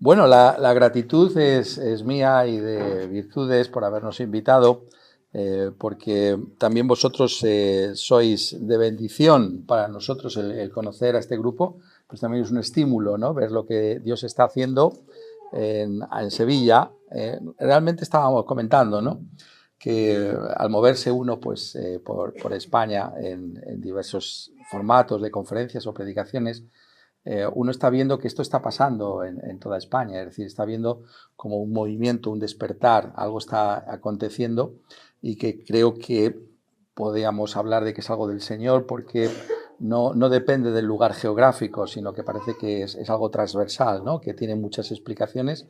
Bueno, la gratitud es mía y de Virtudes por habernos invitado, porque también vosotros sois de bendición para nosotros el conocer a este grupo, pues también es un estímulo, ¿no? Ver lo que Dios está haciendo en Sevilla. Realmente estábamos comentando, ¿no? Que al moverse uno pues, por España en diversos formatos de conferencias o predicaciones, uno está viendo que esto está pasando en toda España, es decir, está viendo como un movimiento, un despertar, algo está aconteciendo y que creo que podríamos hablar de que es algo del Señor porque no depende del lugar geográfico, sino que parece que es algo transversal, ¿no? Que tiene muchas explicaciones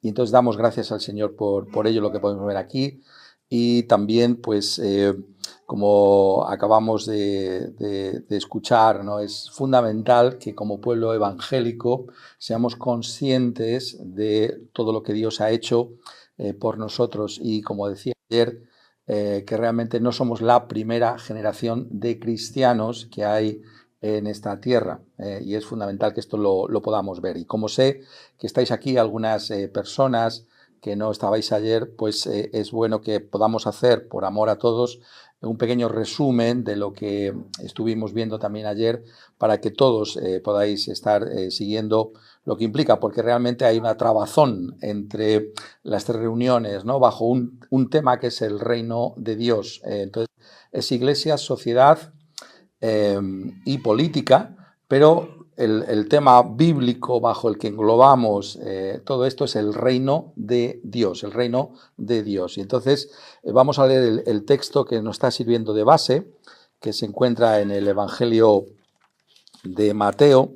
y entonces damos gracias al Señor por ello, lo que podemos ver aquí y también pues como acabamos de escuchar, ¿no? Es fundamental que como pueblo evangélico seamos conscientes de todo lo que Dios ha hecho por nosotros y como decía ayer, que realmente no somos la primera generación de cristianos que hay en esta tierra y es fundamental que esto lo podamos ver. Y como sé que estáis aquí algunas personas que no estabais ayer, pues es bueno que podamos hacer, por amor a todos, un pequeño resumen de lo que estuvimos viendo también ayer para que todos podáis estar siguiendo lo que implica, porque realmente hay una trabazón entre las tres reuniones, ¿no? Bajo un tema que es el reino de Dios. Entonces, es iglesia, sociedad y política, pero el tema bíblico bajo el que englobamos todo esto es el reino de Dios, el reino de Dios. Y entonces vamos a leer el texto que nos está sirviendo de base, que se encuentra en el Evangelio de Mateo,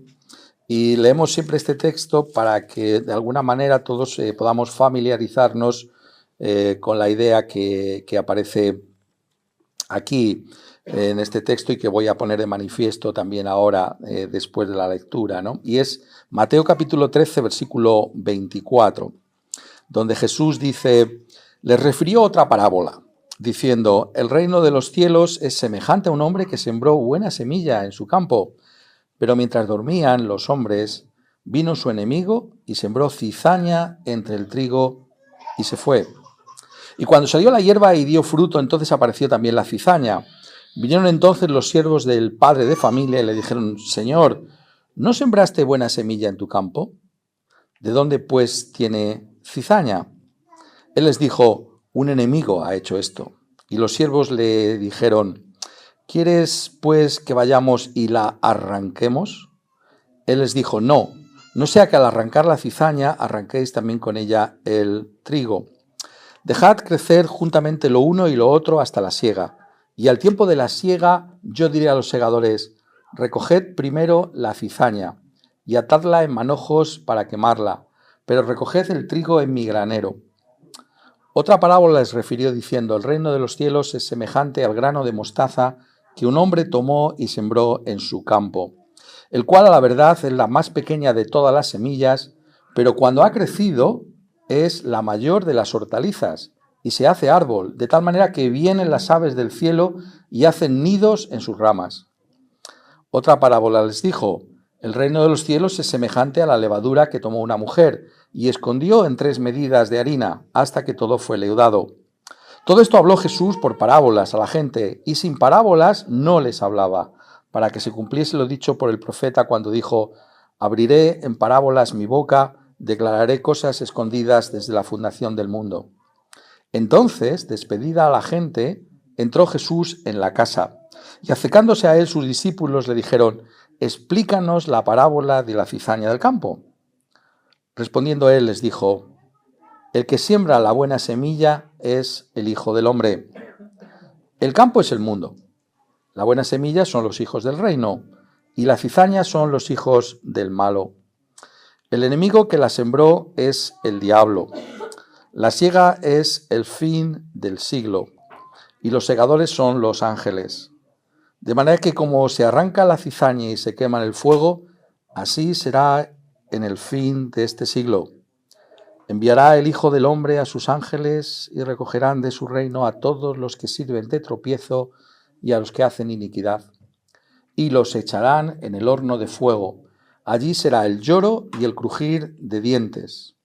y leemos siempre este texto para que de alguna manera todos podamos familiarizarnos con la idea que aparece aquí en este texto y que voy a poner de manifiesto también ahora después de la lectura, ¿no? Y es Mateo capítulo 13, versículo 24, donde Jesús dice, les refirió otra parábola, diciendo, el reino de los cielos es semejante a un hombre que sembró buena semilla en su campo, pero mientras dormían los hombres, vino su enemigo y sembró cizaña entre el trigo y se fue. Y cuando salió la hierba y dio fruto, entonces apareció también la cizaña. Vinieron entonces los siervos del padre de familia y le dijeron, Señor, ¿no sembraste buena semilla en tu campo? ¿De dónde pues tiene cizaña? Él les dijo, un enemigo ha hecho esto. Y los siervos le dijeron, ¿quieres pues que vayamos y la arranquemos? Él les dijo, no sea que al arrancar la cizaña arranquéis también con ella el trigo. Dejad crecer juntamente lo uno y lo otro hasta la siega. Y al tiempo de la siega yo diré a los segadores, recoged primero la cizaña y atadla en manojos para quemarla, pero recoged el trigo en mi granero. Otra parábola les refirió diciendo, el reino de los cielos es semejante al grano de mostaza que un hombre tomó y sembró en su campo, el cual a la verdad es la más pequeña de todas las semillas, pero cuando ha crecido es la mayor de las hortalizas y se hace árbol, de tal manera que vienen las aves del cielo y hacen nidos en sus ramas. Otra parábola les dijo, el reino de los cielos es semejante a la levadura que tomó una mujer y escondió en 3 medidas de harina hasta que todo fue leudado. Todo esto habló Jesús por parábolas a la gente y sin parábolas no les hablaba, para que se cumpliese lo dicho por el profeta cuando dijo, abriré en parábolas mi boca, declararé cosas escondidas desde la fundación del mundo. Entonces, despedida a la gente, entró Jesús en la casa y acercándose a él sus discípulos le dijeron, explícanos la parábola de la cizaña del campo. Respondiendo él les dijo, el que siembra la buena semilla es el Hijo del Hombre. El campo es el mundo. La buena semilla son los hijos del reino y la cizaña son los hijos del malo. El enemigo que la sembró es el diablo. La siega es el fin del siglo y los segadores son los ángeles. De manera que como se arranca la cizaña y se quema en el fuego, así será en el fin de este siglo. Enviará el Hijo del Hombre a sus ángeles y recogerán de su reino a todos los que sirven de tropiezo y a los que hacen iniquidad. Y los echarán en el horno de fuego. Allí será el lloro y el crujir de dientes.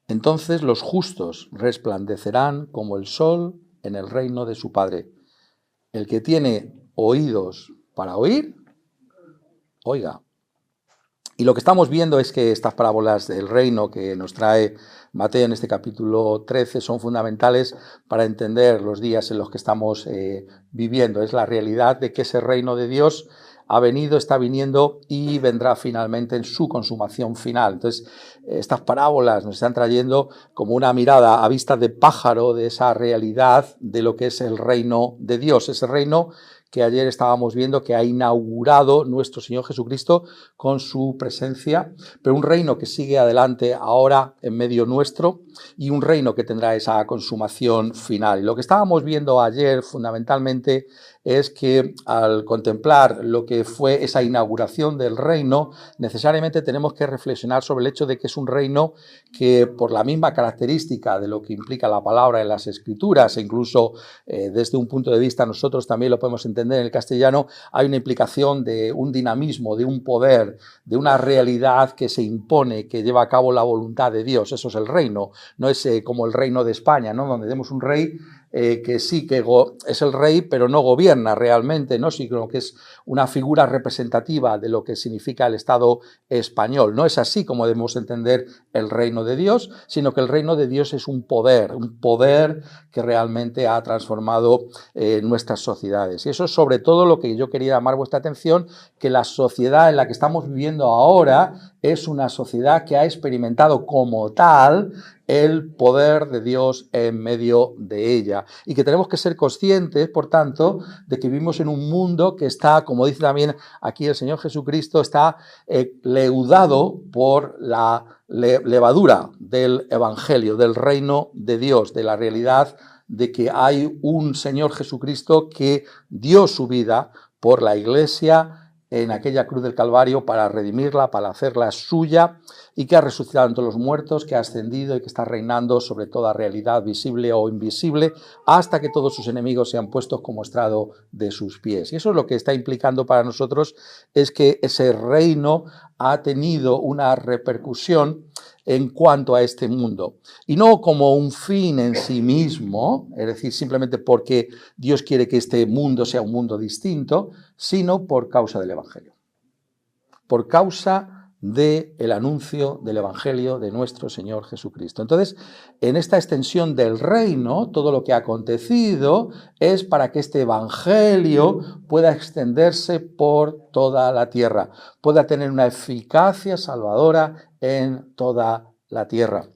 Entonces los justos resplandecerán como el sol en el reino de su Padre. El que tiene oídos para oír, oiga. Y lo que estamos viendo es que estas parábolas del reino que nos trae Mateo en este capítulo 13 son fundamentales para entender los días en los que estamos viviendo. Es la realidad de que ese reino de Dios ha venido, está viniendo y vendrá finalmente en su consumación final. Entonces, estas parábolas nos están trayendo como una mirada a vista de pájaro de esa realidad de lo que es el reino de Dios, ese reino que ayer estábamos viendo que ha inaugurado nuestro Señor Jesucristo con su presencia, pero un reino que sigue adelante ahora en medio nuestro y un reino que tendrá esa consumación final. Y lo que estábamos viendo ayer fundamentalmente es que al contemplar lo que fue esa inauguración del reino, necesariamente tenemos que reflexionar sobre el hecho de que es un reino que, por la misma característica de lo que implica la palabra en las Escrituras, e incluso desde un punto de vista nosotros también lo podemos entender en el castellano, hay una implicación de un dinamismo, de un poder, de una realidad que se impone, que lleva a cabo la voluntad de Dios. Eso es el reino, no es como el reino de España, ¿no? Donde tenemos un rey que sí que es el rey, pero no gobierna realmente, ¿no? Sino que es una figura representativa de lo que significa el Estado español. No es así como debemos entender el reino de Dios, sino que el reino de Dios es un poder que realmente ha transformado nuestras sociedades. Y eso es sobre todo lo que yo quería llamar vuestra atención, que la sociedad en la que estamos viviendo ahora es una sociedad que ha experimentado como tal el poder de Dios en medio de ella y que tenemos que ser conscientes, por tanto, de que vivimos en un mundo que está, como dice también aquí el Señor Jesucristo, está leudado por la levadura del Evangelio, del reino de Dios, de la realidad de que hay un Señor Jesucristo que dio su vida por la Iglesia en aquella cruz del Calvario para redimirla, para hacerla suya, y que ha resucitado entre los muertos, que ha ascendido y que está reinando sobre toda realidad visible o invisible, hasta que todos sus enemigos sean puestos como estrado de sus pies. Y eso es lo que está implicando para nosotros, es que ese reino ha tenido una repercusión en cuanto a este mundo. Y no como un fin en sí mismo, es decir, simplemente porque Dios quiere que este mundo sea un mundo distinto, sino por causa del Evangelio. Por causa del anuncio del Evangelio de nuestro Señor Jesucristo. Entonces, en esta extensión del reino, todo lo que ha acontecido es para que este Evangelio pueda extenderse por toda la tierra, pueda tener una eficacia salvadora en toda la tierra.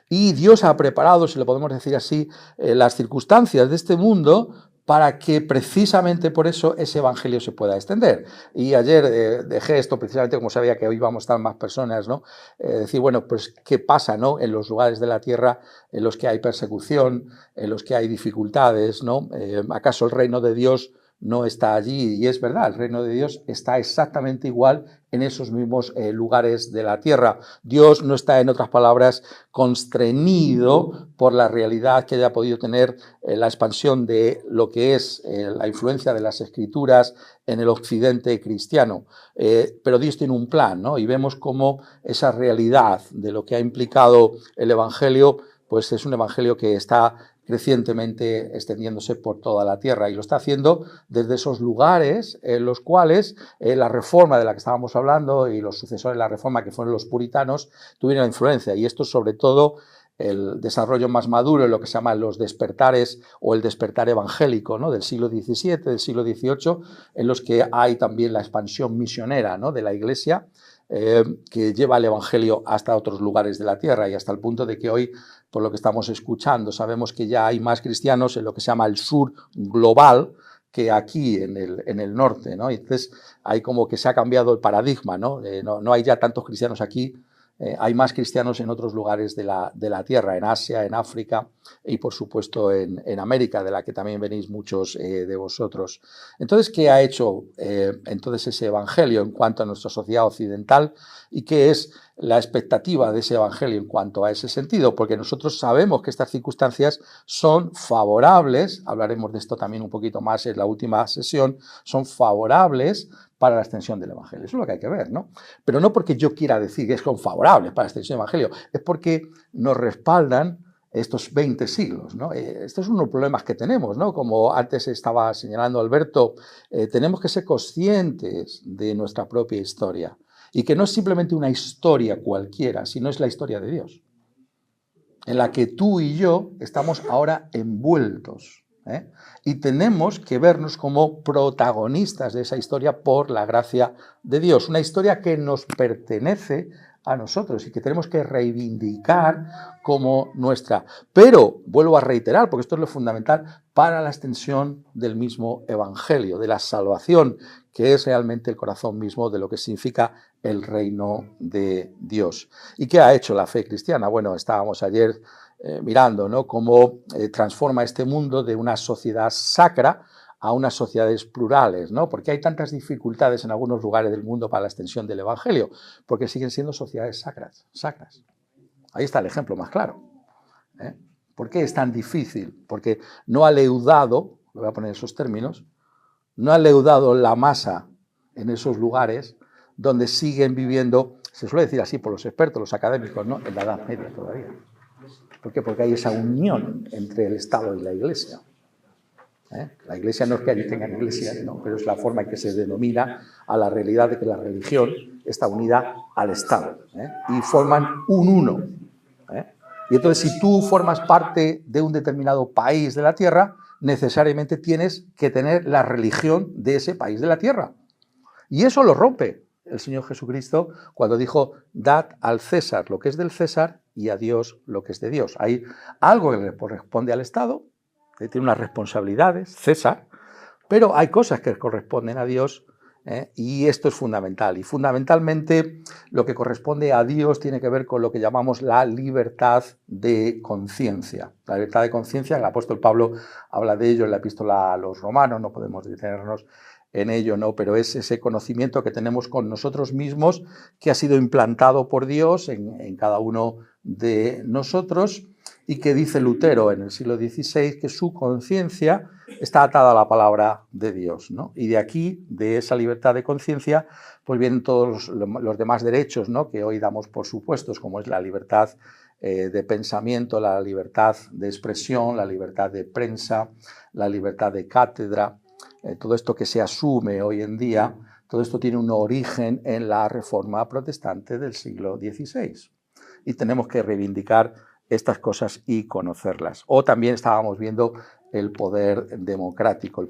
Y Dios ha preparado, si lo podemos decir así, las circunstancias de este mundo para que precisamente por eso ese evangelio se pueda extender. Y ayer dejé esto precisamente como sabía que hoy íbamos a estar más personas, ¿no? Decir, bueno, pues qué pasa, ¿no? En los lugares de la tierra en los que hay persecución, en los que hay dificultades, ¿no? ¿Acaso el reino de Dios no está allí? Y es verdad, el reino de Dios está exactamente igual en esos mismos lugares de la tierra. Dios no está, en otras palabras, constreñido por la realidad que haya podido tener la expansión de lo que es la influencia de las Escrituras en el occidente cristiano. Pero Dios tiene un plan, ¿no? Y vemos cómo esa realidad de lo que ha implicado el Evangelio, pues es un Evangelio que está crecientemente extendiéndose por toda la tierra y lo está haciendo desde esos lugares en los cuales la reforma de la que estábamos hablando y los sucesores de la reforma, que fueron los puritanos, tuvieron influencia, y esto sobre todo el desarrollo más maduro en lo que se llaman los despertares o el despertar evangélico, ¿no? Del siglo XVII, del siglo XVIII, en los que hay también la expansión misionera, ¿no? De la Iglesia, que lleva el Evangelio hasta otros lugares de la tierra y hasta el punto de que hoy, por lo que estamos escuchando, sabemos que ya hay más cristianos en lo que se llama el sur global que aquí en el norte, ¿no? Y entonces hay como que se ha cambiado el paradigma, ¿no? No hay ya tantos cristianos aquí. Hay más cristianos en otros lugares de la tierra, en Asia, en África y por supuesto en América, de la que también venís muchos de vosotros. Entonces, ¿qué ha hecho entonces ese evangelio en cuanto a nuestra sociedad occidental y qué es la expectativa de ese evangelio en cuanto a ese sentido? Porque nosotros sabemos que estas circunstancias son favorables, hablaremos de esto también un poquito más en la última sesión, son favorables para la extensión del Evangelio. Eso es lo que hay que ver, ¿no? Pero no porque yo quiera decir que son favorables para la extensión del Evangelio, es porque nos respaldan estos 20 siglos, ¿no? Estos son unos problemas que tenemos, ¿no? Como antes estaba señalando Alberto, tenemos que ser conscientes de nuestra propia historia y que no es simplemente una historia cualquiera, sino es la historia de Dios, en la que tú y yo estamos ahora envueltos, ¿eh? Y tenemos que vernos como protagonistas de esa historia por la gracia de Dios, una historia que nos pertenece a nosotros y que tenemos que reivindicar como nuestra. Pero, vuelvo a reiterar, porque esto es lo fundamental, para la extensión del mismo Evangelio, de la salvación, que es realmente el corazón mismo de lo que significa el reino de Dios. ¿Y qué ha hecho la fe cristiana? Bueno, estábamos ayer mirando, ¿no?, cómo transforma este mundo de una sociedad sacra a unas sociedades plurales, ¿no? Porque hay tantas dificultades en algunos lugares del mundo para la extensión del Evangelio, porque siguen siendo sociedades sacras. Ahí está el ejemplo más claro, ¿eh? ¿Por qué es tan difícil? Porque no ha leudado, lo voy a poner en esos términos, no ha leudado la masa en esos lugares donde siguen viviendo, se suele decir así por los expertos, los académicos, ¿no?, en la Edad Media todavía. ¿Por qué? Porque hay esa unión entre el Estado y la Iglesia. La Iglesia no es que allí tengan iglesia, no, pero es la forma en que se denomina a la realidad de que la religión está unida al Estado, y forman un uno. Y entonces, si tú formas parte de un determinado país de la tierra, necesariamente tienes que tener la religión de ese país de la tierra. Y eso lo rompe el Señor Jesucristo cuando dijo: dad al César lo que es del César y a Dios lo que es de Dios. Hay algo que le corresponde al Estado, que tiene unas responsabilidades, César, pero hay cosas que corresponden a Dios, y esto es fundamental. Y fundamentalmente lo que corresponde a Dios tiene que ver con lo que llamamos la libertad de conciencia. La libertad de conciencia, el apóstol Pablo habla de ello en la epístola a los romanos, no podemos detenernos en ello, ¿no? Pero es ese conocimiento que tenemos con nosotros mismos, que ha sido implantado por Dios en cada uno de nosotros, y que dice Lutero en el siglo XVI que su conciencia está atada a la palabra de Dios, ¿no? Y de aquí, de esa libertad de conciencia, pues vienen todos los demás derechos, ¿no?, que hoy damos por supuestos, como es la libertad de pensamiento, la libertad de expresión, la libertad de prensa, la libertad de cátedra. Todo esto que se asume hoy en día, todo esto tiene un origen en la Reforma Protestante del siglo XVI. Y tenemos que reivindicar estas cosas y conocerlas. O también estábamos viendo el poder democrático.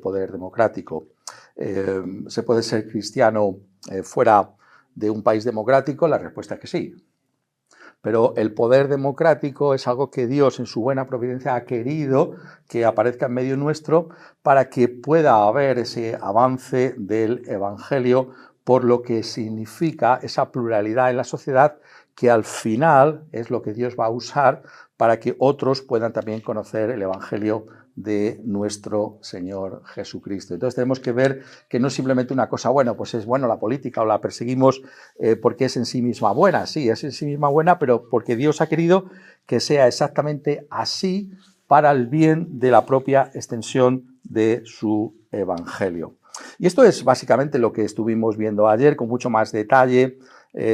¿Se puede ser cristiano fuera de un país democrático? La respuesta es que sí. Pero el poder democrático es algo que Dios, en su buena providencia, ha querido que aparezca en medio nuestro para que pueda haber ese avance del Evangelio, por lo que significa esa pluralidad en la sociedad, que al final es lo que Dios va a usar para que otros puedan también conocer el Evangelio de nuestro Señor Jesucristo. Entonces tenemos que ver que no es simplemente una cosa, bueno, pues es bueno la política o la perseguimos porque es en sí misma buena. Sí, es en sí misma buena, pero porque Dios ha querido que sea exactamente así para el bien de la propia extensión de su Evangelio. Y esto es básicamente lo que estuvimos viendo ayer con mucho más detalle,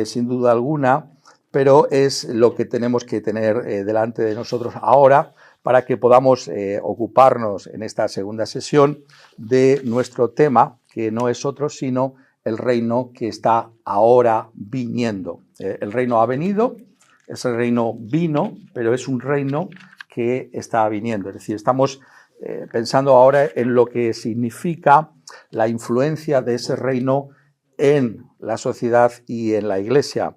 sin duda alguna, pero es lo que tenemos que tener delante de nosotros ahora para que podamos ocuparnos en esta segunda sesión de nuestro tema, que no es otro sino el reino que está ahora viniendo. El reino ha venido, ese reino vino, pero es un reino que está viniendo. Es decir, estamos pensando ahora en lo que significa la influencia de ese reino en la sociedad y en la Iglesia.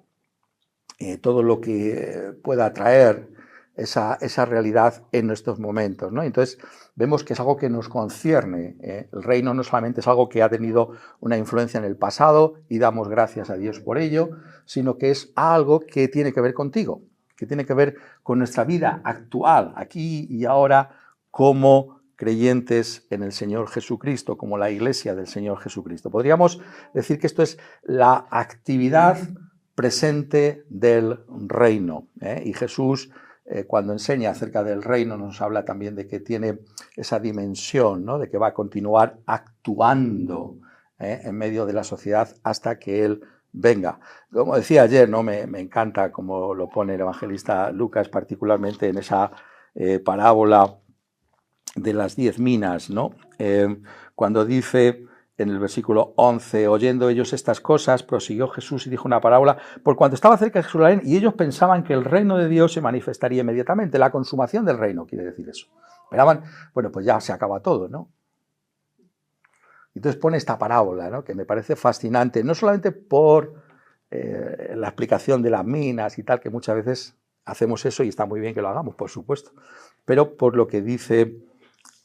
Todo lo que pueda traer esa realidad en estos momentos, ¿no? Entonces vemos que es algo que nos concierne. El reino no solamente es algo que ha tenido una influencia en el pasado y damos gracias a Dios por ello, sino que es algo que tiene que ver contigo, que tiene que ver con nuestra vida actual, aquí y ahora, como creyentes en el Señor Jesucristo, como la Iglesia del Señor Jesucristo. Podríamos decir que esto es la actividad presente del reino, y Jesús, cuando enseña acerca del reino, nos habla también de que tiene esa dimensión, ¿no?, de que va a continuar actuando en medio de la sociedad hasta que Él venga. Como decía ayer, ¿no? Me encanta como lo pone el evangelista Lucas, particularmente en esa parábola de las 10 minas, ¿no? Cuando dice en el versículo 11, oyendo ellos estas cosas, prosiguió Jesús y dijo una parábola, por cuanto estaba cerca de Jerusalén y ellos pensaban que el reino de Dios se manifestaría inmediatamente, la consumación del reino, quiere decir eso. Esperaban, bueno, pues ya se acaba todo, ¿no? Entonces pone esta parábola, ¿no? Que me parece fascinante, no solamente por la explicación de las minas y tal, que muchas veces hacemos eso y está muy bien que lo hagamos, por supuesto, pero por lo que dice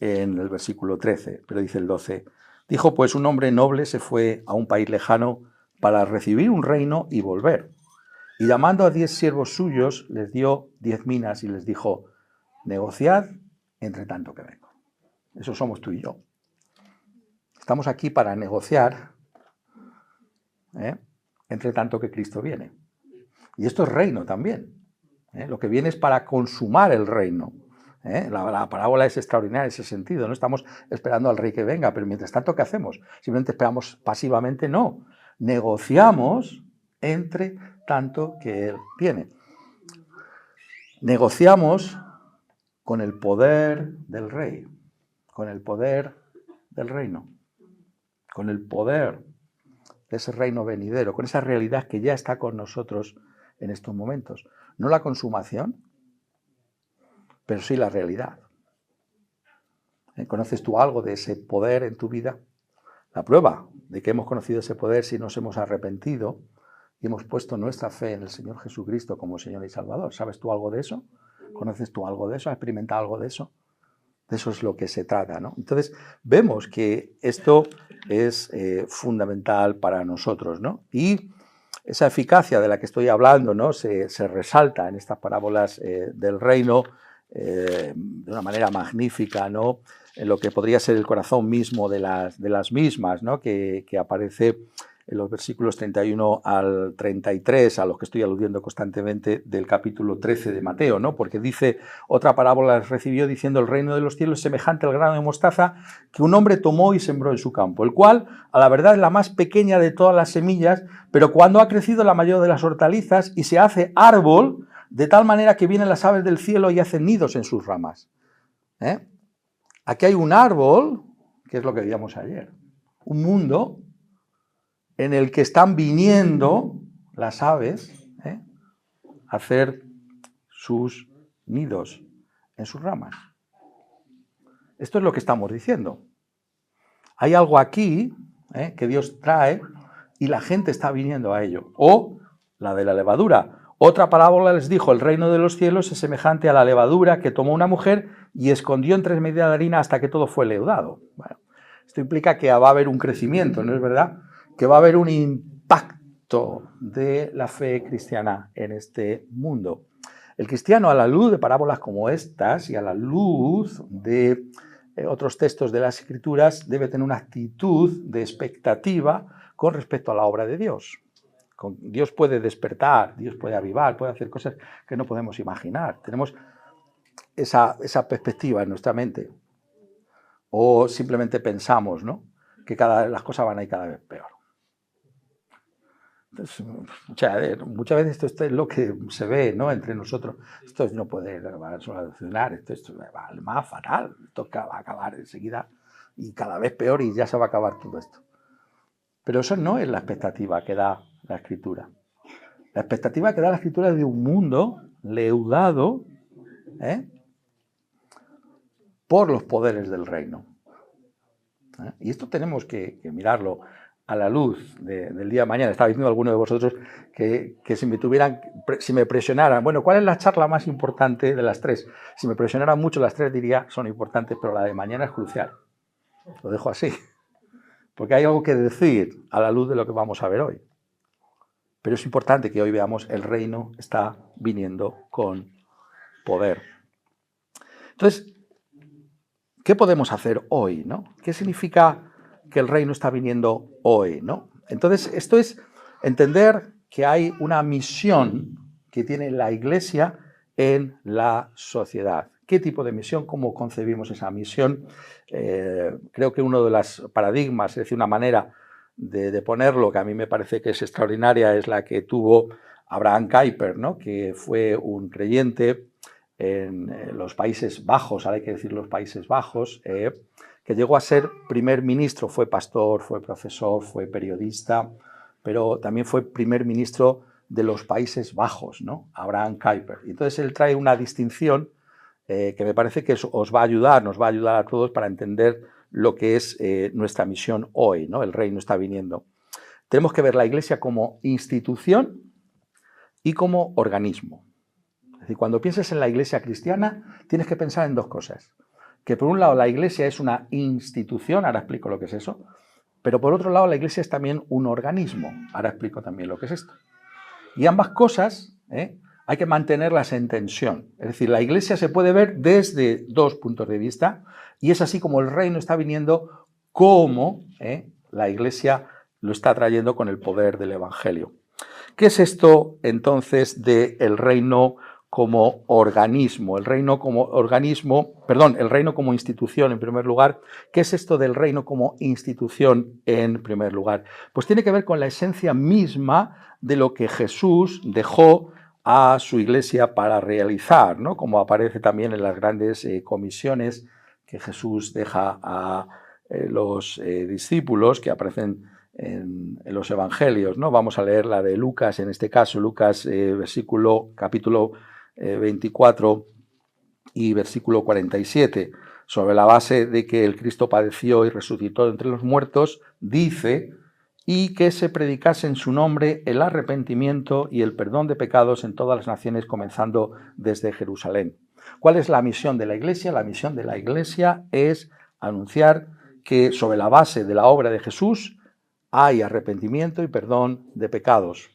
en el versículo 13, pero dice el 12, dijo pues un hombre noble se fue a un país lejano para recibir un reino y volver. Y llamando a 10 siervos suyos, les dio 10 minas y les dijo, negociad entre tanto que vengo. Eso somos tú y yo. Estamos aquí para negociar, entre tanto que Cristo viene. Y esto es reino también. Lo que viene es para consumar el reino. La parábola es extraordinaria en ese sentido. No estamos esperando al rey que venga, pero mientras tanto, ¿qué hacemos? Simplemente esperamos pasivamente, no. Negociamos entre tanto que Él viene. Negociamos con el poder del rey, con el poder del reino, con el poder de ese reino venidero, con esa realidad que ya está con nosotros en estos momentos. No la consumación, pero sí la realidad. ¿Conoces tú algo de ese poder en tu vida? La prueba de que hemos conocido ese poder si nos hemos arrepentido y hemos puesto nuestra fe en el Señor Jesucristo como Señor y Salvador. ¿Sabes tú algo de eso? ¿Conoces tú algo de eso? ¿Has experimentado algo de eso? De eso es lo que se trata, ¿no? Entonces, vemos que esto es fundamental para nosotros, ¿no? Y esa eficacia de la que estoy hablando, ¿no? se resalta en estas parábolas del reino de una manera magnífica, ¿no? En lo que podría ser el corazón mismo de las mismas, ¿no? que aparece en los versículos 31 al 33, a los que estoy aludiendo constantemente del capítulo 13 de Mateo, ¿no? Porque dice, otra parábola les recibió diciendo, el reino de los cielos es semejante al grano de mostaza que un hombre tomó y sembró en su campo, el cual, a la verdad, es la más pequeña de todas las semillas, pero cuando ha crecido la mayor de las hortalizas y se hace árbol, de tal manera que vienen las aves del cielo y hacen nidos en sus ramas. Aquí hay un árbol, que es lo que veíamos ayer, un mundo en el que están viniendo las aves a hacer sus nidos en sus ramas. Esto es lo que estamos diciendo. Hay algo aquí que Dios trae y la gente está viniendo a ello. O la de la levadura. Otra parábola les dijo, el reino de los cielos es semejante a la levadura que tomó una mujer y escondió en 3 medidas de harina hasta que todo fue leudado. Bueno, esto implica que va a haber un crecimiento, ¿no es verdad? Que va a haber un impacto de la fe cristiana en este mundo. El cristiano, a la luz de parábolas como estas y a la luz de otros textos de las Escrituras, debe tener una actitud de expectativa con respecto a la obra de Dios. Dios puede despertar, Dios puede avivar, puede hacer cosas que no podemos imaginar. Tenemos esa perspectiva en nuestra mente. O simplemente pensamos, ¿no?, que las cosas van a ir cada vez peor. Entonces, muchas veces esto es lo que se ve, ¿no?, entre nosotros. Esto no puede solucionar, esto va más fatal, esto va a acabar enseguida y cada vez peor y ya se va a acabar todo esto. Pero eso no es la expectativa que da la Escritura. La expectativa que da la Escritura es de un mundo leudado por los poderes del reino. Y esto tenemos que mirarlo a la luz del día de mañana. Estaba diciendo a alguno de vosotros que si me presionaran, bueno, ¿cuál es la charla más importante de las 3? Si me presionaran mucho, las 3 diría son importantes, pero la de mañana es crucial. Lo dejo así, porque hay algo que decir a la luz de lo que vamos a ver hoy. Pero es importante que hoy veamos el reino está viniendo con poder. Entonces, ¿qué podemos hacer hoy, no? ¿Qué significa que el reino está viniendo hoy, no? Entonces, esto es entender que hay una misión que tiene la Iglesia en la sociedad. ¿Qué tipo de misión? ¿Cómo concebimos esa misión? Creo que uno de los paradigmas, es decir, una manera de ponerlo, que a mí me parece que es extraordinaria, es la que tuvo Abraham Kuyper, ¿no? Que fue un creyente en los Países Bajos, ahora hay que decir los Países Bajos, que llegó a ser primer ministro, fue pastor, fue profesor, fue periodista, pero también fue primer ministro de los Países Bajos, ¿no? Abraham Kuyper. Entonces él trae una distinción que me parece que os va a ayudar, nos va a ayudar a todos para entender lo que es nuestra misión hoy, ¿no? El reino está viniendo. Tenemos que ver la Iglesia como institución y como organismo. Es decir, cuando pienses en la Iglesia cristiana, tienes que pensar en dos cosas. Que por un lado la Iglesia es una institución, ahora explico lo que es eso, pero por otro lado la Iglesia es también un organismo, ahora explico también lo que es esto. Y ambas cosas hay que mantenerlas en tensión. Es decir, la Iglesia se puede ver desde dos puntos de vista y es así como el reino está viniendo, como la Iglesia lo está trayendo con el poder del Evangelio. ¿Qué es esto entonces del reino como organismo? El reino como organismo, perdón, el reino como institución en primer lugar. ¿Qué es esto del reino como institución en primer lugar? Pues tiene que ver con la esencia misma de lo que Jesús dejó a su iglesia para realizar, ¿no? Como aparece también en las grandes comisiones que Jesús deja a los discípulos, que aparecen en los evangelios, ¿no? Vamos a leer la de Lucas, en este caso, Lucas capítulo 24 y versículo 47, sobre la base de que el Cristo padeció y resucitó entre los muertos, dice: y que se predicase en su nombre el arrepentimiento y el perdón de pecados en todas las naciones, comenzando desde Jerusalén. ¿Cuál es la misión de la Iglesia? La misión de la Iglesia es anunciar que sobre la base de la obra de Jesús hay arrepentimiento y perdón de pecados.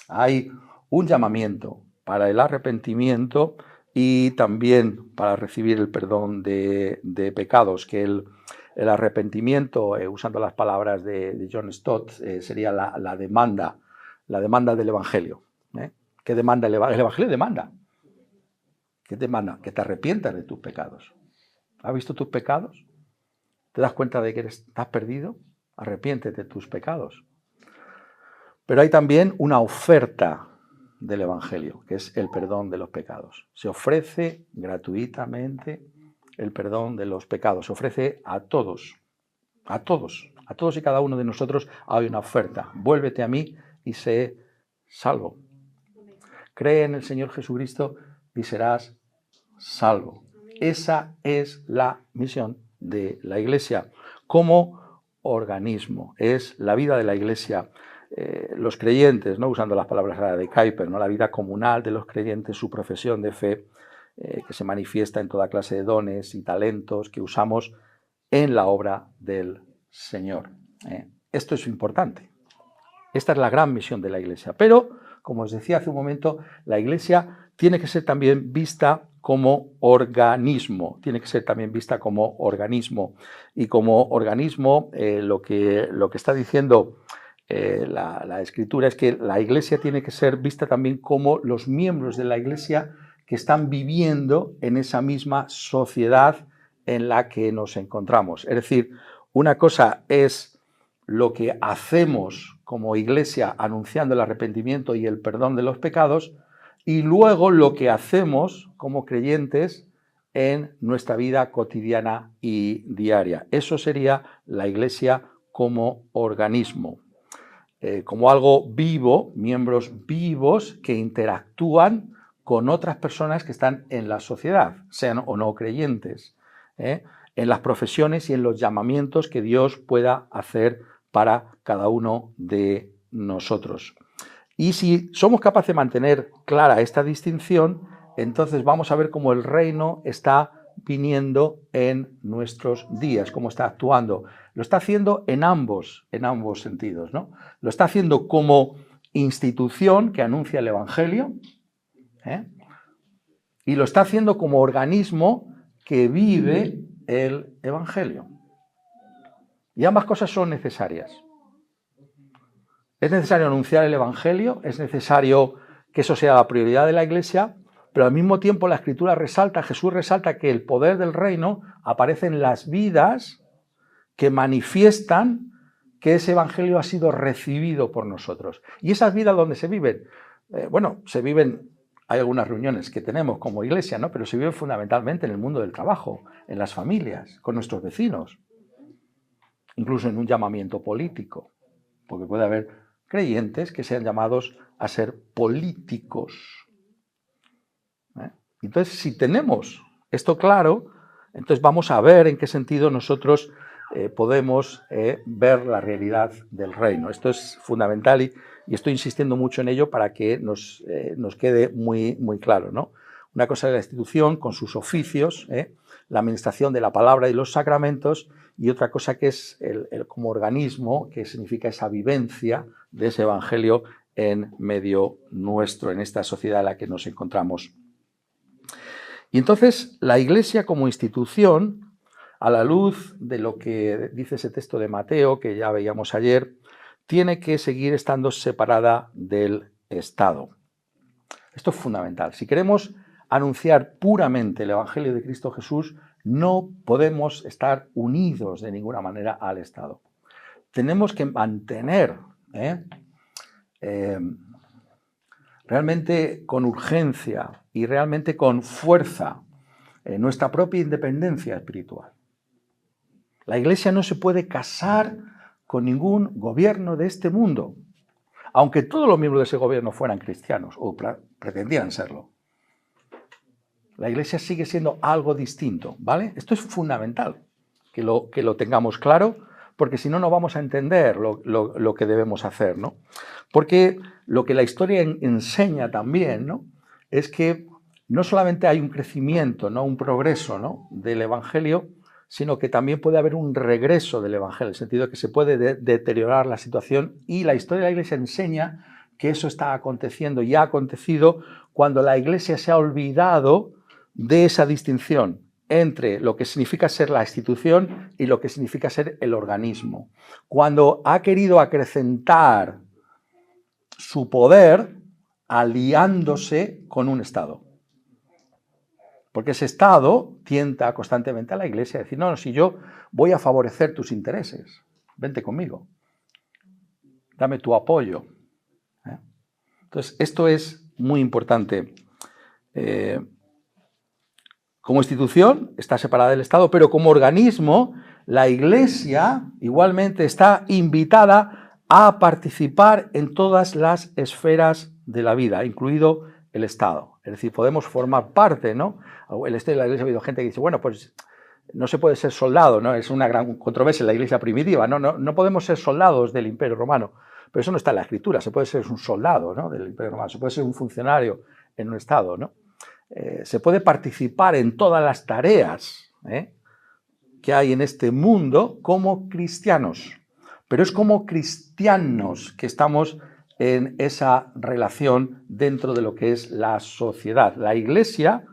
Hay un llamamiento para el arrepentimiento y también para recibir el perdón de pecados, que el arrepentimiento, usando las palabras de John Stott, sería la demanda del Evangelio. ¿Qué demanda el Evangelio? El Evangelio demanda. ¿Qué demanda? Que te arrepientas de tus pecados. ¿Has visto tus pecados? ¿Te das cuenta de que estás perdido? Arrepiéntete de tus pecados. Pero hay también una oferta del Evangelio, que es el perdón de los pecados. Se ofrece gratuitamente el perdón de los pecados. Se ofrece a todos y cada uno de nosotros hay una oferta. Vuélvete a mí y sé salvo. Cree en el Señor Jesucristo y serás salvo. Esa es la misión de la Iglesia como organismo. Es la vida de la Iglesia. Los creyentes, ¿no? Usando las palabras de Kuyper, ¿no? La vida comunal de los creyentes, su profesión de fe, que se manifiesta en toda clase de dones y talentos que usamos en la obra del Señor. Esto es importante. Esta es la gran misión de la Iglesia. Pero, como os decía hace un momento, la Iglesia tiene que ser también vista como organismo. Tiene que ser también vista como organismo. Y como organismo, lo que está diciendo la Escritura es que la Iglesia tiene que ser vista también como los miembros de la Iglesia que están viviendo en esa misma sociedad en la que nos encontramos. Es decir, una cosa es lo que hacemos como Iglesia anunciando el arrepentimiento y el perdón de los pecados, y luego lo que hacemos como creyentes en nuestra vida cotidiana y diaria. Eso sería la Iglesia como organismo, como algo vivo, miembros vivos que interactúan con otras personas que están en la sociedad, sean o no creyentes, en las profesiones y en los llamamientos que Dios pueda hacer para cada uno de nosotros. Y si somos capaces de mantener clara esta distinción, entonces vamos a ver cómo el reino está viniendo en nuestros días, cómo está actuando. Lo está haciendo en ambos sentidos, ¿no? Lo está haciendo como institución que anuncia el Evangelio, y lo está haciendo como organismo que vive el Evangelio. Y ambas cosas son necesarias. Es necesario anunciar el Evangelio, es necesario que eso sea la prioridad de la Iglesia, pero al mismo tiempo la Escritura resalta, Jesús resalta que el poder del reino aparece en las vidas que manifiestan que ese evangelio ha sido recibido por nosotros. ¿Y esas vidas dónde se viven? Bueno, se viven, hay algunas reuniones que tenemos como iglesia, ¿no? Pero se viven fundamentalmente en el mundo del trabajo, en las familias, con nuestros vecinos, incluso en un llamamiento político, porque puede haber creyentes que sean llamados a ser políticos. Entonces, si tenemos esto claro, entonces vamos a ver en qué sentido nosotros podemos ver la realidad del reino. Esto es fundamental y estoy insistiendo mucho en ello para que nos quede muy, muy claro, ¿no? Una cosa es la institución con sus oficios, la administración de la palabra y los sacramentos, y otra cosa que es el como organismo, que significa esa vivencia de ese evangelio en medio nuestro, en esta sociedad en la que nos encontramos. Y entonces la Iglesia como institución, a la luz de lo que dice ese texto de Mateo, que ya veíamos ayer, tiene que seguir estando separada del Estado. Esto es fundamental. Si queremos anunciar puramente el Evangelio de Cristo Jesús, no podemos estar unidos de ninguna manera al Estado. Tenemos que mantener realmente con urgencia y realmente con fuerza nuestra propia independencia espiritual. La Iglesia no se puede casar con ningún gobierno de este mundo, aunque todos los miembros de ese gobierno fueran cristianos o pretendían serlo. La Iglesia sigue siendo algo distinto, ¿vale? Esto es fundamental, que lo tengamos claro, porque si no, no vamos a entender lo que debemos hacer, ¿no? Porque lo que la historia enseña también, ¿no?, es que no solamente hay un crecimiento, ¿no?, un progreso, ¿no?, del Evangelio, sino que también puede haber un regreso del Evangelio, en el sentido de que se puede deteriorar la situación, y la historia de la Iglesia enseña que eso está aconteciendo y ha acontecido cuando la Iglesia se ha olvidado de esa distinción entre lo que significa ser la institución y lo que significa ser el organismo. Cuando ha querido acrecentar su poder aliándose con un Estado. Porque ese Estado tienta constantemente a la Iglesia a decir, no, si yo voy a favorecer tus intereses, vente conmigo, dame tu apoyo. Entonces, esto es muy importante. Como institución está separada del Estado, pero como organismo, la Iglesia igualmente está invitada a participar en todas las esferas de la vida, incluido el Estado. Es decir, podemos formar parte, ¿no? En la historia de la Iglesia ha habido gente que dice, bueno, pues no se puede ser soldado, ¿no? Es una gran controversia en la Iglesia primitiva, no podemos ser soldados del Imperio Romano, pero eso no está en la Escritura, se puede ser un soldado, ¿no?, del Imperio Romano, se puede ser un funcionario en un Estado, ¿no? Se puede participar en todas las tareas que hay en este mundo como cristianos, pero es como cristianos que estamos en esa relación dentro de lo que es la sociedad. La Iglesia,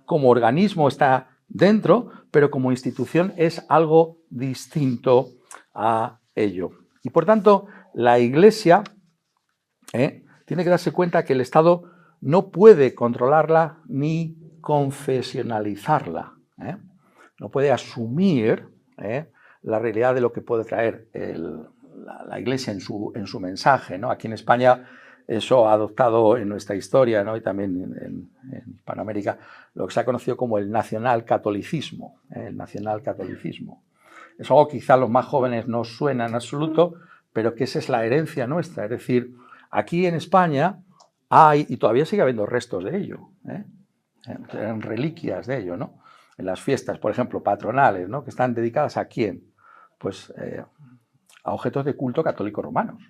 como organismo, está dentro, pero como institución es algo distinto a ello. Y por tanto, la Iglesia tiene que darse cuenta que el Estado no puede controlarla ni confesionalizarla. No puede asumir la realidad de lo que puede traer la Iglesia en su mensaje, ¿no? Aquí en España eso ha adoptado en nuestra historia, ¿no?, y también en Hispanoamérica, lo que se ha conocido como el nacionalcatolicismo. El nacionalcatolicismo. Es algo que quizá a los más jóvenes no suena en absoluto, pero que esa es la herencia nuestra. Es decir, aquí en España hay, y todavía sigue habiendo restos de ello, en reliquias de ello, ¿no? En las fiestas, por ejemplo, patronales, ¿no?, que están dedicadas ¿a quién? Pues a objetos de culto católico romanos,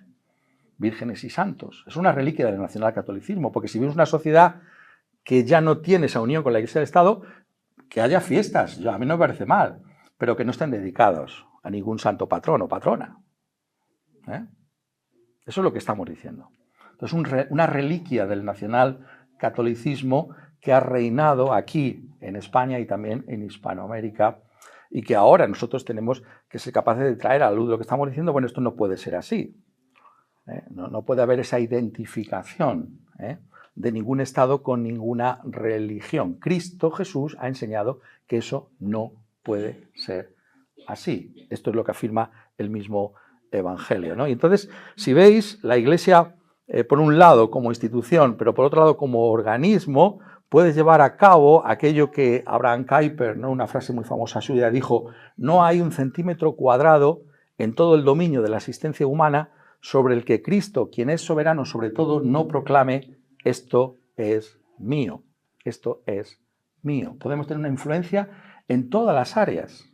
vírgenes y santos. Es una reliquia del nacionalcatolicismo, porque si vemos una sociedad que ya no tiene esa unión con la Iglesia del Estado, que haya fiestas, a mí no me parece mal, pero que no estén dedicados a ningún santo patrón o patrona. Eso es lo que estamos diciendo. Entonces, una reliquia del nacionalcatolicismo que ha reinado aquí en España y también en Hispanoamérica, y que ahora nosotros tenemos que ser capaces de traer a la luz lo que estamos diciendo. Bueno, esto no puede ser así. No puede haber esa identificación de ningún Estado con ninguna religión. Cristo Jesús ha enseñado que eso no puede ser así. Esto es lo que afirma el mismo evangelio, ¿no? Y entonces, si veis, la Iglesia, por un lado como institución, pero por otro lado como organismo, puede llevar a cabo aquello que Abraham Kuyper, ¿no?, una frase muy famosa suya, dijo: no hay un centímetro cuadrado en todo el dominio de la existencia humana sobre el que Cristo, quien es soberano sobre todo, no proclame: esto es mío, esto es mío. Podemos tener una influencia en todas las áreas,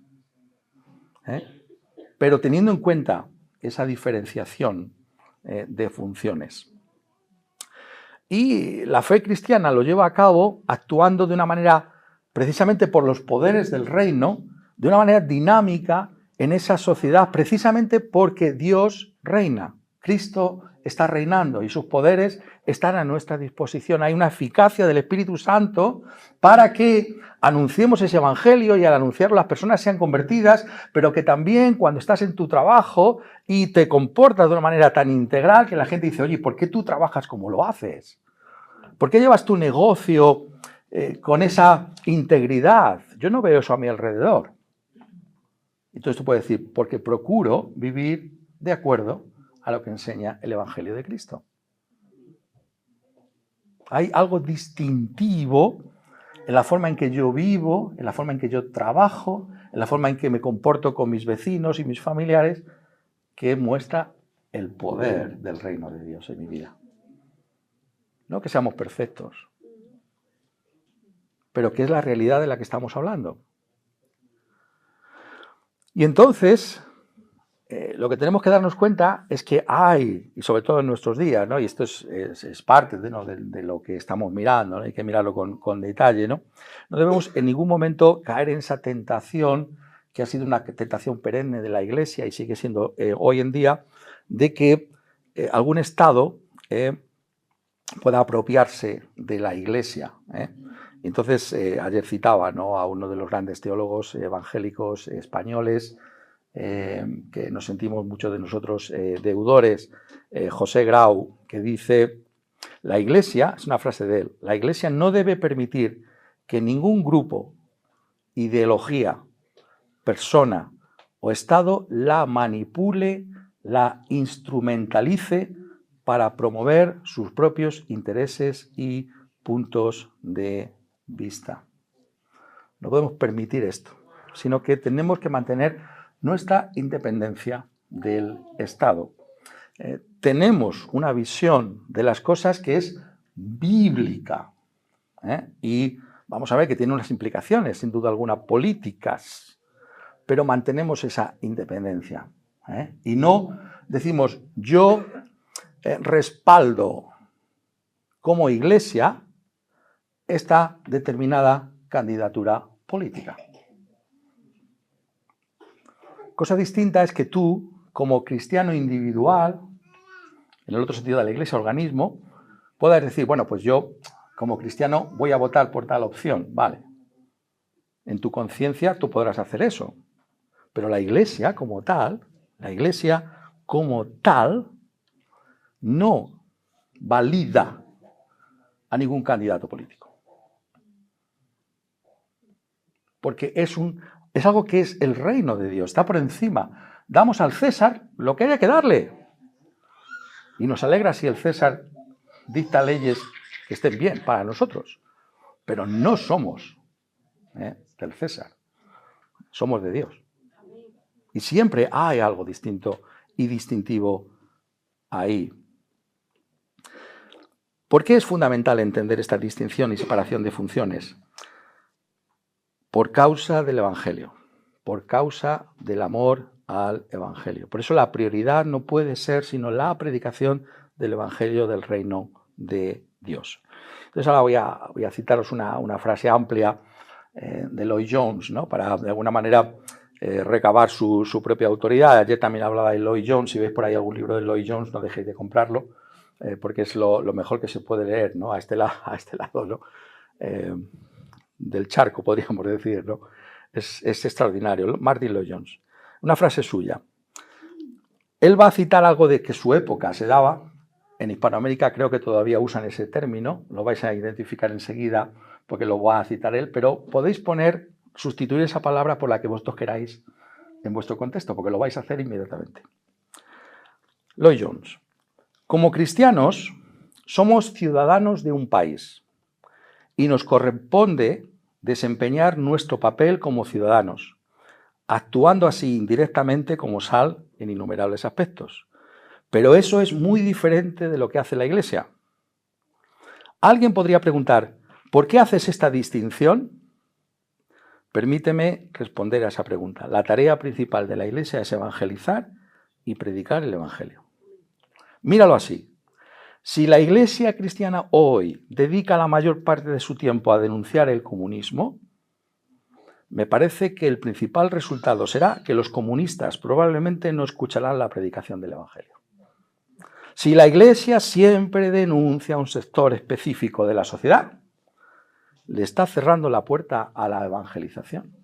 pero teniendo en cuenta esa diferenciación de funciones. Y la fe cristiana lo lleva a cabo actuando de una manera, precisamente por los poderes del reino, de una manera dinámica en esa sociedad, precisamente porque Dios reina. Cristo está reinando y sus poderes están a nuestra disposición. Hay una eficacia del Espíritu Santo para que anunciemos ese evangelio y al anunciarlo las personas sean convertidas, pero que también cuando estás en tu trabajo y te comportas de una manera tan integral que la gente dice: oye, ¿por qué tú trabajas como lo haces? ¿Por qué llevas tu negocio con esa integridad? Yo no veo eso a mi alrededor. Entonces tú puedes decir: porque procuro vivir de acuerdo a lo que enseña el Evangelio de Cristo. Hay algo distintivo en la forma en que yo vivo, en la forma en que yo trabajo, en la forma en que me comporto con mis vecinos y mis familiares, que muestra el poder del reino de Dios en mi vida. No que seamos perfectos, pero que es la realidad de la que estamos hablando. Y entonces, lo que tenemos que darnos cuenta es que hay, y sobre todo en nuestros días, ¿no?, y esto es parte de lo que estamos mirando, ¿no?, hay que mirarlo con detalle, ¿no? No debemos en ningún momento caer en esa tentación, que ha sido una tentación perenne de la Iglesia y sigue siendo hoy en día, de que algún Estado pueda apropiarse de la Iglesia. Entonces, ayer citaba, ¿no?, a uno de los grandes teólogos evangélicos españoles, que nos sentimos muchos de nosotros deudores, José Grau, que dice: la Iglesia, es una frase de él, la Iglesia no debe permitir que ningún grupo, ideología, persona o Estado la manipule, la instrumentalice para promover sus propios intereses y puntos de vista. No podemos permitir esto, sino que tenemos que mantener nuestra independencia del Estado. Tenemos una visión de las cosas que es bíblica, y vamos a ver que tiene unas implicaciones, sin duda alguna, políticas, pero mantenemos esa independencia. Y no decimos: yo respaldo como Iglesia esta determinada candidatura política. Cosa distinta es que tú, como cristiano individual, en el otro sentido de la Iglesia, organismo, puedas decir: bueno, pues yo, como cristiano, voy a votar por tal opción. Vale. En tu conciencia tú podrás hacer eso. Pero la Iglesia como tal, no valida a ningún candidato político. Porque es algo que es el reino de Dios, está por encima. Damos al César lo que haya que darle. Y nos alegra si el César dicta leyes que estén bien para nosotros. Pero no somos del César, somos de Dios. Y siempre hay algo distinto y distintivo ahí. ¿Por qué es fundamental entender esta distinción y separación de funciones? Por causa del Evangelio, por causa del amor al Evangelio. Por eso la prioridad no puede ser sino la predicación del Evangelio del reino de Dios. Entonces ahora voy a citaros una frase amplia de Lloyd Jones, ¿no?, para de alguna manera recabar su propia autoridad. Ayer también hablaba de Lloyd Jones. Si veis por ahí algún libro de Lloyd Jones, no dejéis de comprarlo, porque es lo mejor que se puede leer, ¿no?, a este lado, ¿no?, del charco, podríamos decir, ¿no? Es extraordinario. Martyn Lloyd-Jones. Una frase suya. Él va a citar algo de que su época se daba. En Hispanoamérica creo que todavía usan ese término. Lo vais a identificar enseguida porque lo va a citar él. Pero podéis sustituir esa palabra por la que vosotros queráis en vuestro contexto, porque lo vais a hacer inmediatamente. Lloyd Jones. Como cristianos, somos ciudadanos de un país y nos corresponde desempeñar nuestro papel como ciudadanos, actuando así indirectamente como sal en innumerables aspectos. Pero eso es muy diferente de lo que hace la Iglesia. Alguien podría preguntar, ¿por qué haces esta distinción? Permíteme responder a esa pregunta. La tarea principal de la Iglesia es evangelizar y predicar el Evangelio. Míralo así. Si la Iglesia cristiana hoy dedica la mayor parte de su tiempo a denunciar el comunismo, me parece que el principal resultado será que los comunistas probablemente no escucharán la predicación del Evangelio. Si la Iglesia siempre denuncia un sector específico de la sociedad, le está cerrando la puerta a la evangelización.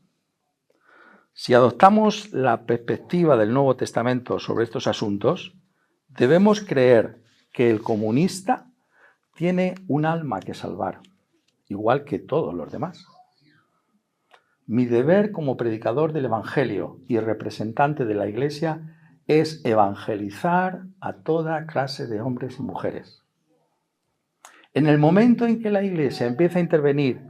Si adoptamos la perspectiva del Nuevo Testamento sobre estos asuntos, debemos creer que el comunista tiene un alma que salvar, igual que todos los demás. Mi deber como predicador del Evangelio y representante de la Iglesia es evangelizar a toda clase de hombres y mujeres. En el momento en que la Iglesia empieza a intervenir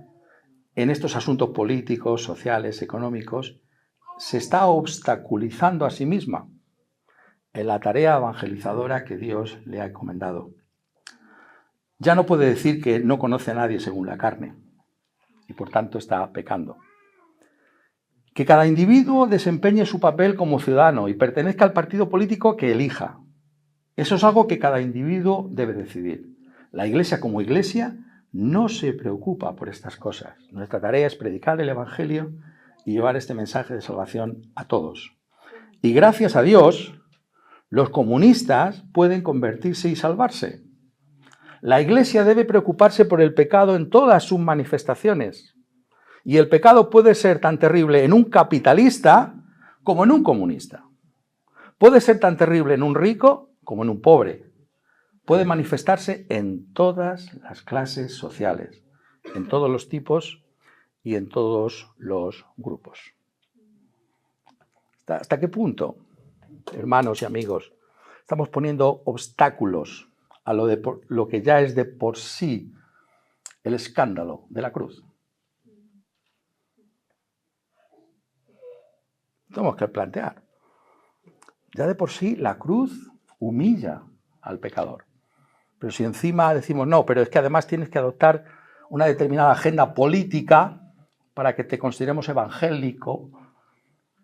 en estos asuntos políticos, sociales, económicos, se está obstaculizando a sí misma en la tarea evangelizadora que Dios le ha encomendado. Ya no puede decir que no conoce a nadie según la carne y por tanto está pecando. Que cada individuo desempeñe su papel como ciudadano y pertenezca al partido político que elija. Eso es algo que cada individuo debe decidir. La Iglesia como Iglesia no se preocupa por estas cosas. Nuestra tarea es predicar el Evangelio y llevar este mensaje de salvación a todos. Y gracias a Dios, los comunistas pueden convertirse y salvarse. La Iglesia debe preocuparse por el pecado en todas sus manifestaciones. Y el pecado puede ser tan terrible en un capitalista como en un comunista. Puede ser tan terrible en un rico como en un pobre. Puede manifestarse en todas las clases sociales, en todos los tipos y en todos los grupos. ¿Hasta qué punto, hermanos y amigos, estamos poniendo obstáculos a lo que ya es de por sí el escándalo de la cruz? Tenemos que plantear. Ya de por sí la cruz humilla al pecador. Pero si encima decimos, no, pero es que además tienes que adoptar una determinada agenda política para que te consideremos evangélico,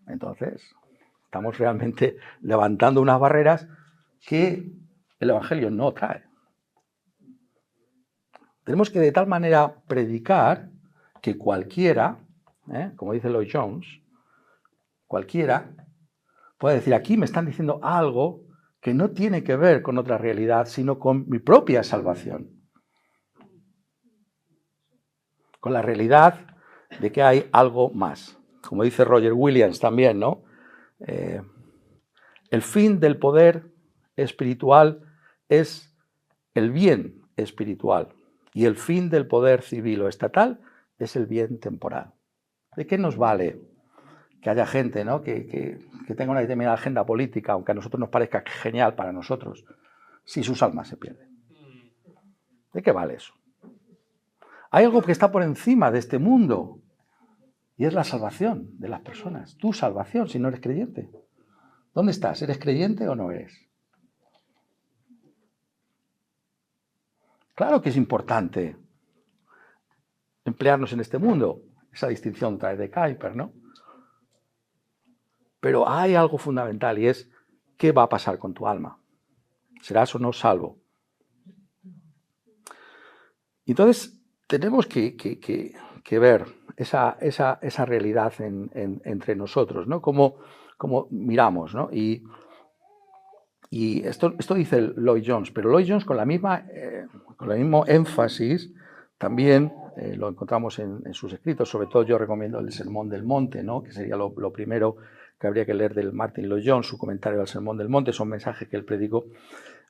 entonces estamos realmente levantando unas barreras que el Evangelio no trae. Tenemos que de tal manera predicar que cualquiera, como dice Lloyd Jones, cualquiera puede decir, aquí me están diciendo algo que no tiene que ver con otra realidad, sino con mi propia salvación. Con la realidad de que hay algo más. Como dice Roger Williams también, ¿no? El fin del poder espiritual es el bien espiritual y el fin del poder civil o estatal es el bien temporal. ¿De qué nos vale que haya gente, ¿no? que tenga una determinada agenda política, aunque a nosotros nos parezca genial para nosotros, si sus almas se pierden? ¿De qué vale eso? Hay algo que está por encima de este mundo y es la salvación de las personas. Tu salvación, si no eres creyente. ¿Dónde estás? ¿Eres creyente o no eres? Claro que es importante emplearnos en este mundo. Esa distinción trae de Kuyper, ¿no? Pero hay algo fundamental y es ¿qué va a pasar con tu alma? ¿Serás o no salvo? Entonces tenemos que ver esa realidad entre nosotros, ¿no? Cómo miramos, ¿no? Y esto dice Lloyd Jones, pero Lloyd Jones con el mismo énfasis también lo encontramos en sus escritos. Sobre todo yo recomiendo el Sermón del Monte, ¿no? Que sería lo primero que habría que leer del Martin Lloyd Jones, su comentario al Sermón del Monte, son mensajes que él predicó.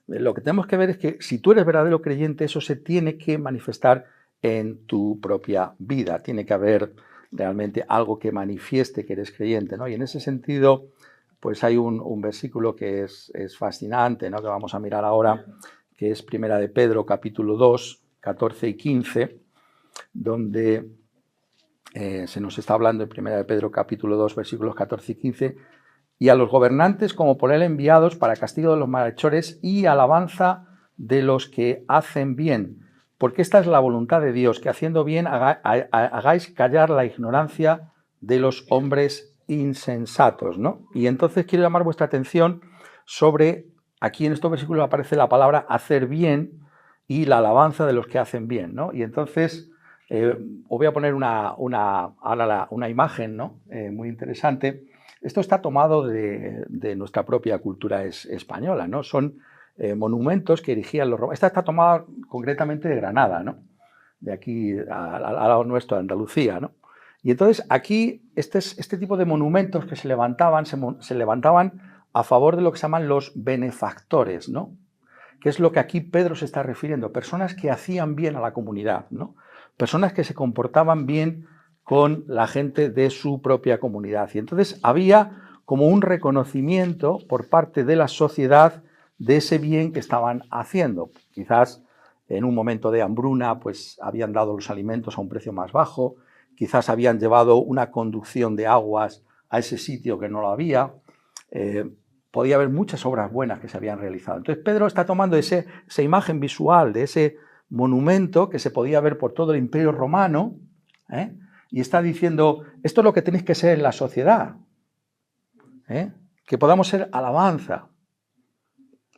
Lo que tenemos que ver es que si tú eres verdadero creyente, eso se tiene que manifestar en tu propia vida. Tiene que haber realmente algo que manifieste que eres creyente, ¿no? Y en ese sentido, pues hay un versículo que es fascinante, ¿no? Que vamos a mirar ahora, que es Primera de Pedro, capítulo 2, 14 y 15, donde se nos está hablando en Primera de Pedro, capítulo 2, versículos 14 y 15, y a los gobernantes como por él enviados para castigo de los malhechores y alabanza de los que hacen bien, porque esta es la voluntad de Dios, que haciendo bien hagáis callar la ignorancia de los hombres insensatos, ¿no? Y entonces quiero llamar vuestra atención sobre, aquí en estos versículos aparece la palabra hacer bien y la alabanza de los que hacen bien, ¿no? Y entonces os voy a poner una imagen, ¿no? Muy interesante. Esto está tomado de nuestra propia cultura española, ¿no? Son monumentos que erigían los romanos. Esta está tomada concretamente de Granada, ¿no? De aquí al lado nuestro, de Andalucía, ¿no? Y entonces aquí este tipo de monumentos que se levantaban a favor de lo que se llaman los benefactores, ¿no? Que es lo que aquí Pedro se está refiriendo, personas que hacían bien a la comunidad, ¿no? Personas que se comportaban bien con la gente de su propia comunidad. Y entonces había como un reconocimiento por parte de la sociedad de ese bien que estaban haciendo. Quizás en un momento de hambruna pues habían dado los alimentos a un precio más bajo, quizás habían llevado una conducción de aguas a ese sitio que no lo había. Podía haber muchas obras buenas que se habían realizado. Entonces Pedro está tomando esa imagen visual de ese monumento que se podía ver por todo el Imperio Romano, y está diciendo, esto es lo que tenéis que ser en la sociedad, que podamos ser alabanza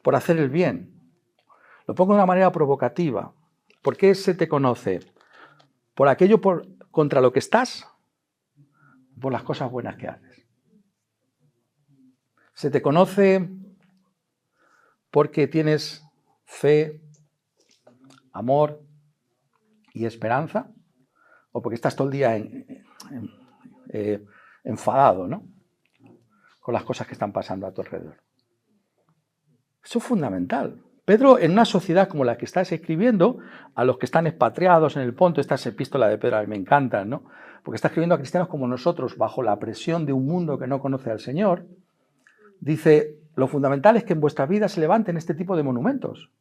por hacer el bien. Lo pongo de una manera provocativa. ¿Por qué se te conoce? ¿Por aquello contra lo que estás? ¿Por las cosas buenas que haces? ¿Se te conoce porque tienes fe, amor y esperanza? ¿O porque estás todo el día enfadado, ¿no? Con las cosas que están pasando a tu alrededor? Eso es fundamental. Pedro, en una sociedad como la que estás escribiendo, a los que están expatriados en el Ponto, estas epístolas de Pedro a mí me encantan, ¿no? Porque está escribiendo a cristianos como nosotros, bajo la presión de un mundo que no conoce al Señor. Dice, lo fundamental es que en vuestra vida se levanten este tipo de monumentos.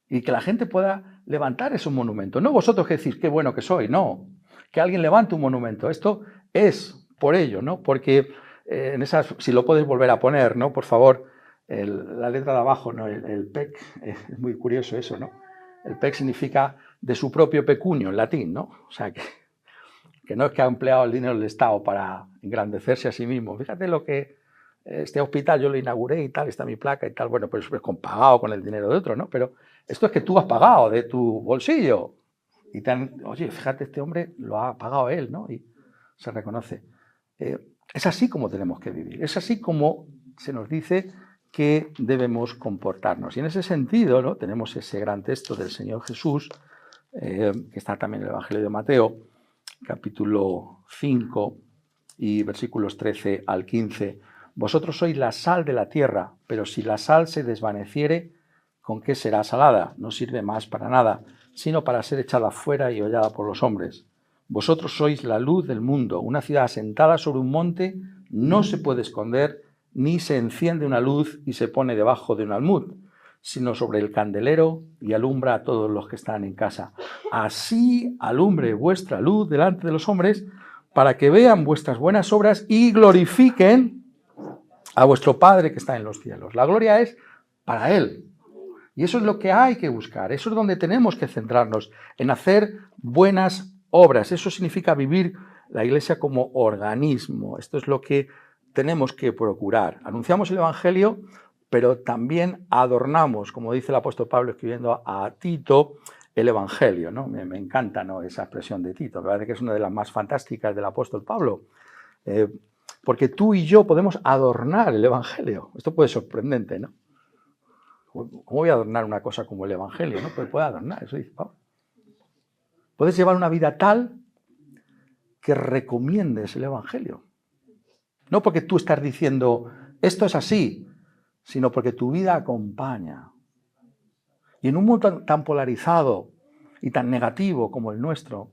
Y que la gente pueda levantar esos monumentos. No vosotros que decís, qué bueno que soy, no. Que alguien levante un monumento. Esto es por ello, ¿no? Porque en esas, si lo puedes volver a poner, ¿no? Por favor, la letra de abajo, ¿no? El pec, es muy curioso eso, ¿no? El pec significa de su propio pecunio, en latín, ¿no? O sea, que no es que ha empleado el dinero del Estado para engrandecerse a sí mismo. Fíjate lo que este hospital yo lo inauguré y tal, está mi placa y tal. Bueno, pues pagado con el dinero de otro, ¿no? Pero esto es que tú has pagado de tu bolsillo. Y oye, fíjate, este hombre lo ha pagado él, ¿no? Y se reconoce. Es así como tenemos que vivir. Es así como se nos dice que debemos comportarnos. Y en ese sentido, ¿no? Tenemos ese gran texto del Señor Jesús, que está también en el Evangelio de Mateo, capítulo 5 y versículos 13 al 15. Vosotros sois la sal de la tierra, pero si la sal se desvaneciere, ¿con qué será salada? No sirve más para nada, sino para ser echada fuera y hollada por los hombres. Vosotros sois la luz del mundo. Una ciudad asentada sobre un monte no se puede esconder, ni se enciende una luz y se pone debajo de un almud, sino sobre el candelero y alumbra a todos los que están en casa. Así alumbre vuestra luz delante de los hombres, para que vean vuestras buenas obras y glorifiquen a vuestro Padre que está en los cielos. La gloria es para Él. Y eso es lo que hay que buscar. Eso es donde tenemos que centrarnos, en hacer buenas obras. Eso significa vivir la Iglesia como organismo. Esto es lo que tenemos que procurar. Anunciamos el Evangelio, pero también adornamos, como dice el apóstol Pablo escribiendo a Tito, el Evangelio, ¿no? Me encanta, ¿no?, esa expresión de Tito, me parece que es una de las más fantásticas del apóstol Pablo. Porque tú y yo podemos adornar el Evangelio. Esto puede ser sorprendente, ¿no? ¿Cómo voy a adornar una cosa como el Evangelio? ¿No? Pues puede adornar, eso dice Pablo. Puedes llevar una vida tal que recomiendes el Evangelio. No porque tú estás diciendo, esto es así, sino porque tu vida acompaña. Y en un mundo tan polarizado y tan negativo como el nuestro,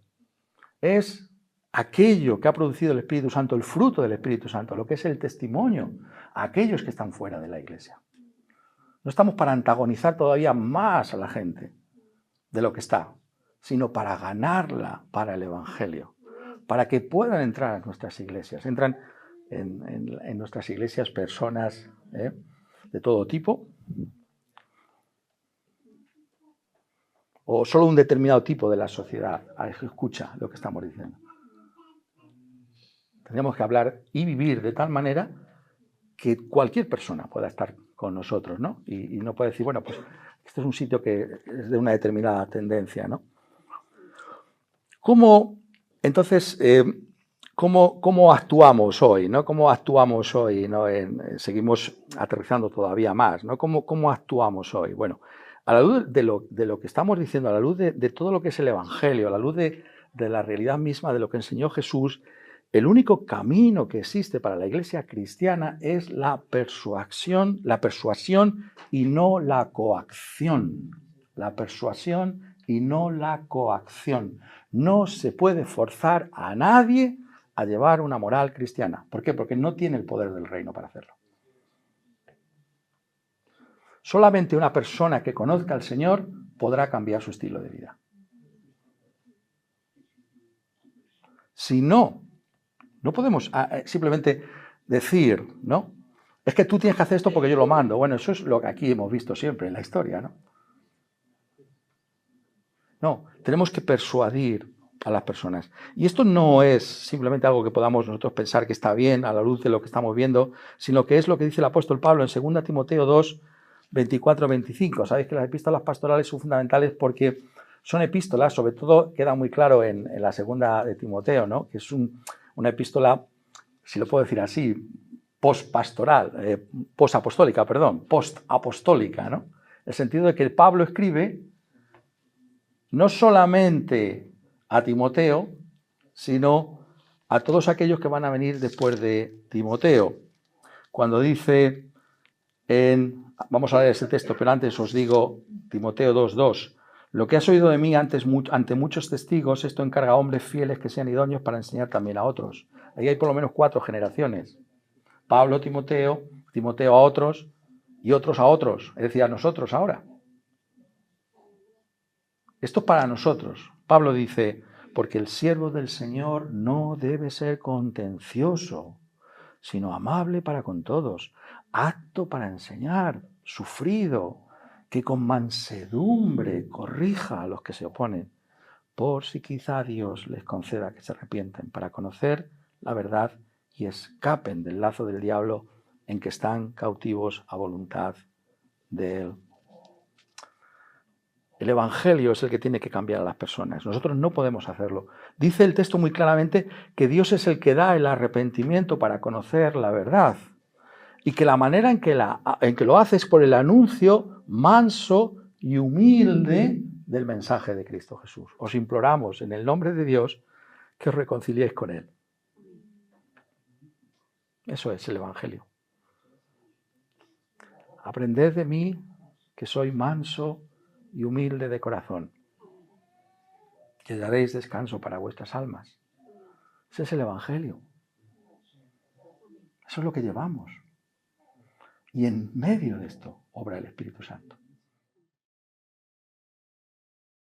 es aquello que ha producido el Espíritu Santo, el fruto del Espíritu Santo, lo que es el testimonio a aquellos que están fuera de la Iglesia. No estamos para antagonizar todavía más a la gente de lo que está, sino para ganarla para el Evangelio, para que puedan entrar a nuestras iglesias. Entran en nuestras iglesias personas de todo tipo, o solo un determinado tipo de la sociedad escucha lo que estamos diciendo. Tendríamos que hablar y vivir de tal manera que cualquier persona pueda estar con nosotros, ¿no? Y no puede decir, bueno, pues este es un sitio que es de una determinada tendencia, ¿no? Entonces, ¿cómo actuamos hoy, ¿no? ¿Cómo actuamos hoy, ¿no? Seguimos aterrizando todavía más, ¿no? ¿Cómo actuamos hoy? Bueno, a la luz de lo que estamos diciendo, a la luz de todo lo que es el Evangelio, a la luz de la realidad misma de lo que enseñó Jesús, el único camino que existe para la Iglesia cristiana es la persuasión y no la coacción. La persuasión y no la coacción. No se puede forzar a nadie a llevar una moral cristiana. ¿Por qué? Porque no tiene el poder del reino para hacerlo. Solamente una persona que conozca al Señor podrá cambiar su estilo de vida. Si no podemos simplemente decir, ¿no? Es que tú tienes que hacer esto porque yo lo mando. Bueno, eso es lo que aquí hemos visto siempre en la historia, ¿no? No, tenemos que persuadir a las personas. Y esto no es simplemente algo que podamos nosotros pensar que está bien a la luz de lo que estamos viendo, sino que es lo que dice el apóstol Pablo en 2 Timoteo 2, 24-25. Sabéis que las epístolas pastorales son fundamentales porque son epístolas, sobre todo queda muy claro en la segunda de Timoteo, ¿no? Que es una epístola, si lo puedo decir así, postapostólica, ¿no? En el sentido de que Pablo escribe no solamente a Timoteo, sino a todos aquellos que van a venir después de Timoteo. Cuando dice vamos a leer ese texto, pero antes os digo, Timoteo 2:2, lo que has oído de mí ante muchos testigos, esto encarga a hombres fieles que sean idóneos para enseñar también a otros. Ahí hay por lo menos 4 generaciones. Pablo, Timoteo a otros y otros a otros, es decir, a nosotros ahora. Esto es para nosotros. Pablo dice, porque el siervo del Señor no debe ser contencioso, sino amable para con todos, apto para enseñar, sufrido, que con mansedumbre corrija a los que se oponen, por si quizá Dios les conceda que se arrepienten para conocer la verdad y escapen del lazo del diablo en que están cautivos a voluntad de él. El Evangelio es el que tiene que cambiar a las personas. Nosotros no podemos hacerlo. Dice el texto muy claramente que Dios es el que da el arrepentimiento para conocer la verdad y que la manera en que lo hace es por el anuncio manso y humilde del mensaje de Cristo Jesús. Os imploramos en el nombre de Dios que os reconciliéis con Él. Eso es el Evangelio. Aprended de mí que soy manso y humilde de corazón, que daréis descanso para vuestras almas. Ese es el Evangelio. Eso es lo que llevamos. Y en medio de esto obra el Espíritu Santo.